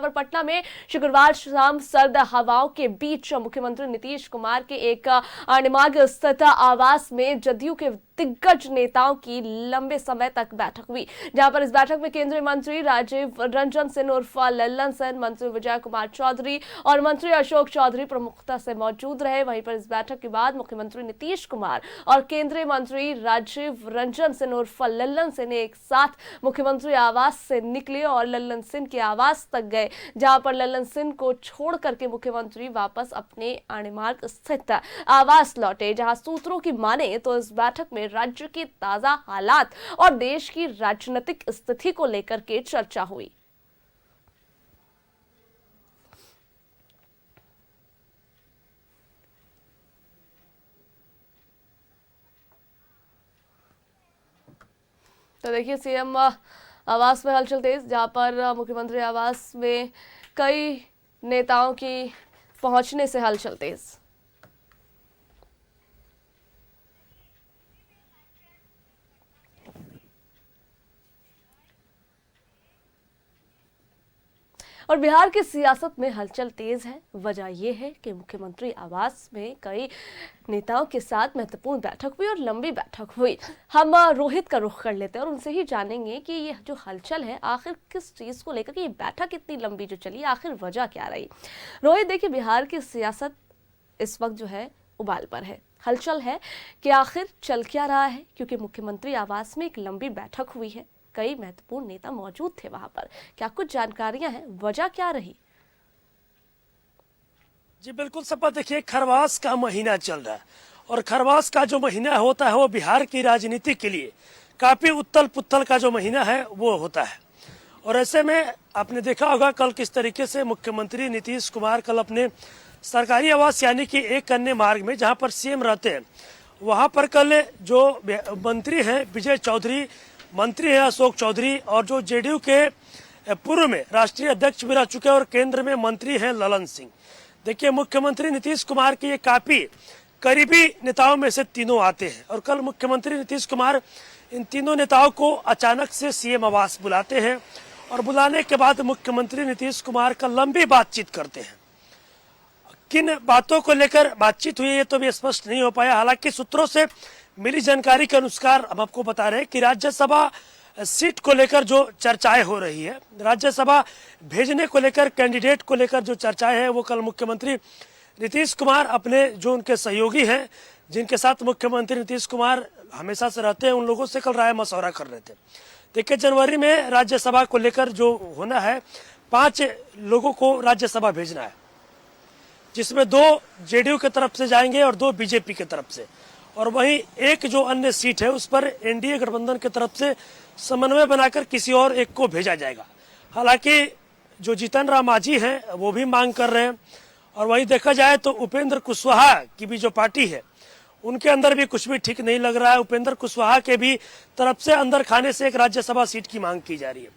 पर पटना में शुक्रवार शाम सर्द हवाओं के बीच मुख्यमंत्री नीतीश कुमार के एक अणिमार्ग स्थित आवास में जदयू के दिग्गज नेताओं की लंबे समय तक बैठक हुई, जहां पर इस बैठक में केंद्रीय मंत्री राजीव रंजन सिंह उर्फ लल्लन सिंह, मंत्री विजय कुमार चौधरी और मंत्री अशोक चौधरी प्रमुखता से मौजूद रहे। वहीं पर इस बैठक के बाद मुख्यमंत्री नीतीश कुमार और केंद्रीय मंत्री राजीव रंजन सिंह उर्फ लल्लन सिंह ने एक साथ मुख्यमंत्री आवास से निकले और लल्लन सिंह के आवास तक गए, जहां पर लल्लन सिंह को छोड़ करके मुख्यमंत्री वापस अपने अणिमार्ग स्थित आवास लौटे। जहां सूत्रों की माने तो इस बैठक में राज्य के ताजा हालात और देश की राजनीतिक स्थिति को लेकर के चर्चा हुई। तो देखिए, सीएम आवास में हलचल तेज, जहां पर मुख्यमंत्री आवास में कई नेताओं की पहुंचने से हलचल तेज। और बिहार की सियासत में हलचल तेज है। वजह यह है कि मुख्यमंत्री आवास में कई नेताओं के साथ महत्वपूर्ण बैठक हुई और लंबी बैठक हुई। हम रोहित का रुख कर लेते हैं और उनसे ही जानेंगे कि ये जो हलचल है आखिर किस चीज को लेकर, कि ये बैठक इतनी लंबी जो चली, आखिर वजह क्या रही। रोहित, देखिए, बिहार की सियासत इस वक्त जो है उबाल पर है। हलचल है कि आखिर चल क्या रहा है, क्योंकि मुख्यमंत्री आवास में एक लंबी बैठक हुई है, कई महत्वपूर्ण नेता मौजूद थे वहां पर। क्या कुछ जानकारियां हैं, वजह क्या रही? जी बिल्कुल सपा, देखिए, खरवास का महीना चल रहा है और खरवास का जो महीना होता है वो बिहार की राजनीति के लिए काफी उत्तल पुत्तल का जो महीना है वो होता है। और ऐसे में आपने देखा होगा कल किस तरीके से मुख्यमंत्री नीतीश कुमार कल अपने सरकारी आवास यानी कि एक अन्य मार्ग में जहां पर सीएम रहते हैं वहां पर कल जो मंत्री हैं विजय चौधरी, मंत्री है अशोक चौधरी और जो जेडीयू के पूर्व में राष्ट्रीय अध्यक्ष भी रह चुके और केंद्र में मंत्री हैं ललन सिंह। देखिए, मुख्यमंत्री नीतीश कुमार के ये काफी करीबी नेताओं में से तीनों आते हैं और कल मुख्यमंत्री नीतीश कुमार इन तीनों नेताओं को अचानक से सीएम आवास बुलाते हैं और बुलाने के बाद मुख्यमंत्री नीतीश कुमार का लंबी बातचीत करते हैं। किन बातों को लेकर बातचीत हुई है तो भी स्पष्ट नहीं हो पाया। हालांकि सूत्रों से मिली जानकारी के अनुसार हम आपको बता रहे हैं कि राज्यसभा सीट को लेकर जो चर्चाएं हो रही है, राज्यसभा भेजने को लेकर, कैंडिडेट को लेकर जो चर्चाएं हैं वो कल मुख्यमंत्री नीतीश कुमार अपने जो उनके सहयोगी हैं जिनके साथ मुख्यमंत्री नीतीश कुमार हमेशा से रहते हैं उन लोगों से कल राय मशवरा कर रहे थे। देखिए, जनवरी में राज्यसभा को लेकर जो होना है, 5 लोगों को राज्यसभा भेजना है, जिसमें 2 जेडीयू की तरफ से जाएंगे और 2 बीजेपी की तरफ से, और वहीं एक जो अन्य सीट है उस पर एनडीए गठबंधन की तरफ से समन्वय बनाकर किसी और एक को भेजा जाएगा। हालांकि जो जीतन राम मांझी हैं वो भी मांग कर रहे हैं और वहीं देखा जाए तो उपेंद्र कुशवाहा की भी जो पार्टी है उनके अंदर भी कुछ भी ठीक नहीं लग रहा है। उपेंद्र कुशवाहा के भी तरफ से अंदर खाने से एक राज्यसभा सीट की मांग की जा रही है।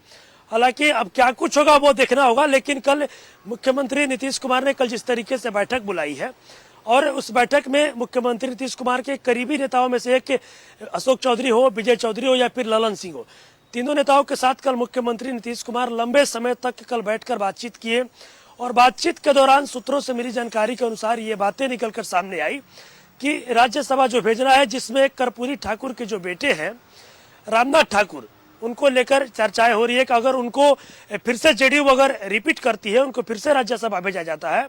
हालांकि अब क्या कुछ होगा वो देखना होगा, लेकिन कल मुख्यमंत्री नीतीश कुमार ने कल जिस तरीके से बैठक बुलाई है और उस बैठक में मुख्यमंत्री नीतीश कुमार के करीबी नेताओं में से एक अशोक चौधरी हो, विजय चौधरी हो या फिर ललन सिंह हो, तीनों नेताओं के साथ कल मुख्यमंत्री नीतीश कुमार लंबे समय तक कल बैठकर बातचीत किए और बातचीत के दौरान सूत्रों से मिली जानकारी के अनुसार ये बातें निकलकर सामने आई कि राज्यसभा जो भेजना है जिसमें कर्पूरी ठाकुर के जो बेटे हैं रामनाथ ठाकुर, उनको लेकर चर्चाएं हो रही है कि अगर उनको फिर से जेडीयू अगर रिपीट करती है, उनको फिर से राज्यसभा भेजा जाता है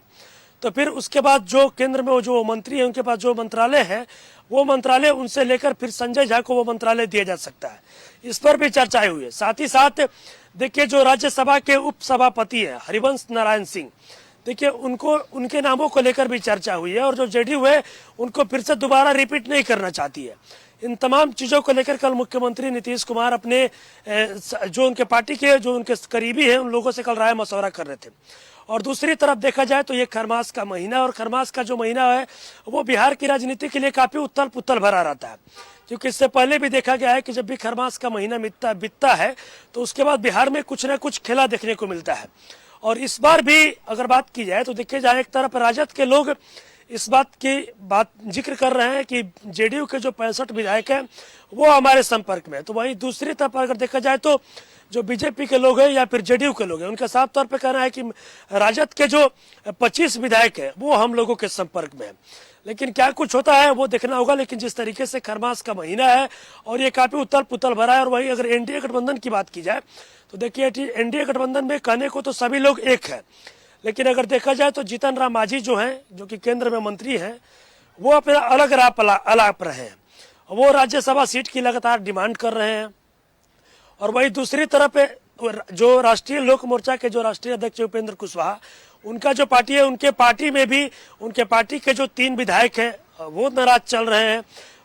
तो फिर उसके बाद जो केंद्र में जो मंत्री है उनके पास जो मंत्रालय है वो मंत्रालय उनसे लेकर फिर संजय झा को वो मंत्रालय दिया जा सकता है। इस पर भी चर्चाएं हुई है। साथ ही साथ देखिए, जो राज्यसभा के उपसभापति है हरिवंश नारायण सिंह, देखिए उनको, उनके नामों को लेकर भी चर्चा हुई है और जो जेडीयू है उनको फिर से दोबारा रिपीट नहीं करना चाहती है। इन तमाम चीजों को लेकर कल मुख्यमंत्री नीतीश कुमार अपने जो उनके पार्टी के जो उनके करीबी हैं उन लोगों से कल राय मशवरा कर रहे थे। और दूसरी तरफ देखा जाए तो ये खरमास का महीना, और खरमास का जो महीना है वो बिहार की राजनीति के लिए काफी उत्तल पुत्तल भरा रहता है, क्योंकि इससे पहले भी देखा गया है कि जब भी खरमास का महीना बीतता है तो उसके बाद बिहार में कुछ न कुछ खेला देखने को मिलता है। और इस बार भी अगर बात की जाए तो देखिए, जहाँ एक तरफ राजद के लोग इस बात जिक्र कर रहे हैं कि जेडीयू के जो 65 विधायक हैं वो हमारे संपर्क में है। तो वहीं दूसरी तरफ अगर देखा जाए तो जो बीजेपी के लोग हैं या फिर जेडीयू के लोग हैं, उनका साफ तौर पे कहना है कि राजद के जो 25 विधायक हैं वो हम लोगों के संपर्क में है। लेकिन क्या कुछ होता है वो देखना होगा। लेकिन जिस तरीके से खरमास का महीना है और ये काफी उथल पुथल भरा है, और वहीं अगर एनडीए गठबंधन की बात की जाए तो देखिए एनडीए गठबंधन में कहने को तो सभी लोग एक है, लेकिन अगर देखा जाए तो जीतन राम मांझी जो हैं, जो कि केंद्र में मंत्री हैं, वो अपना अलग राह अलाप रहे हैं। वो राज्यसभा सीट की लगातार डिमांड कर रहे हैं। और वही दूसरी तरफ जो राष्ट्रीय लोक मोर्चा के जो राष्ट्रीय अध्यक्ष उपेंद्र कुशवाहा, उनका जो पार्टी है, उनके पार्टी में भी उनके पार्टी के जो 3 विधायक हैं वो नाराज चल रहे हैं।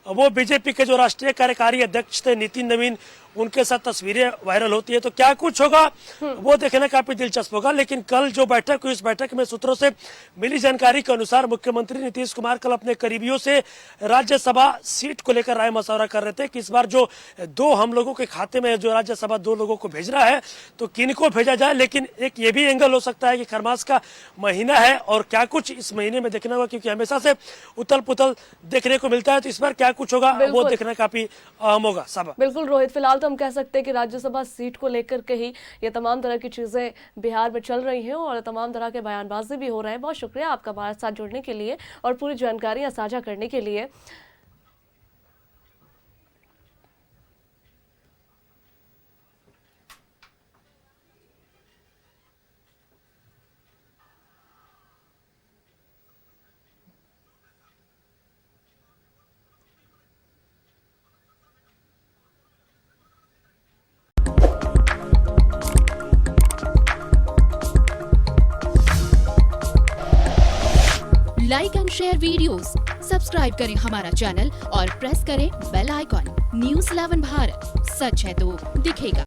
वो बीजेपी के जो राष्ट्रीय कार्यकारी अध्यक्ष थे नितिन नवीन, उनके साथ तस्वीरें वायरल होती है। तो क्या कुछ होगा वो देखना काफी दिलचस्प होगा। लेकिन कल जो बैठक हुई, इस बैठक में सूत्रों से मिली जानकारी के अनुसार मुख्यमंत्री नीतीश कुमार कल अपने करीबियों से राज्यसभा सीट को लेकर राय मशवरा कर रहे थे कि इस बार जो 2 हम लोगों के खाते में जो राज्यसभा 2 लोगों को भेजना है तो किनको भेजा जाए। लेकिन एक ये भी एंगल हो सकता है कि खरमास का महीना है और क्या कुछ इस महीने में देखना होगा, क्योंकि हमेशा से उथल पुथल देखने को मिलता है। तो इस बार क्या कुछ होगा वो देखना काफी अहम होगा। सब बिल्कुल रोहित, फिलहाल तो हम कह सकते हैं कि राज्यसभा सीट को लेकर के ही ये तमाम तरह की चीजें बिहार में चल रही हैं और तमाम तरह के बयानबाजी भी हो रहे हैं। बहुत शुक्रिया आपका हमारे साथ जुड़ने के लिए और पूरी जानकारियां साझा करने के लिए। Like and share videos, subscribe करें हमारा चैनल और प्रेस करें बेल आइकॉन। न्यूज़ 11 भारत, सच है तो दिखेगा।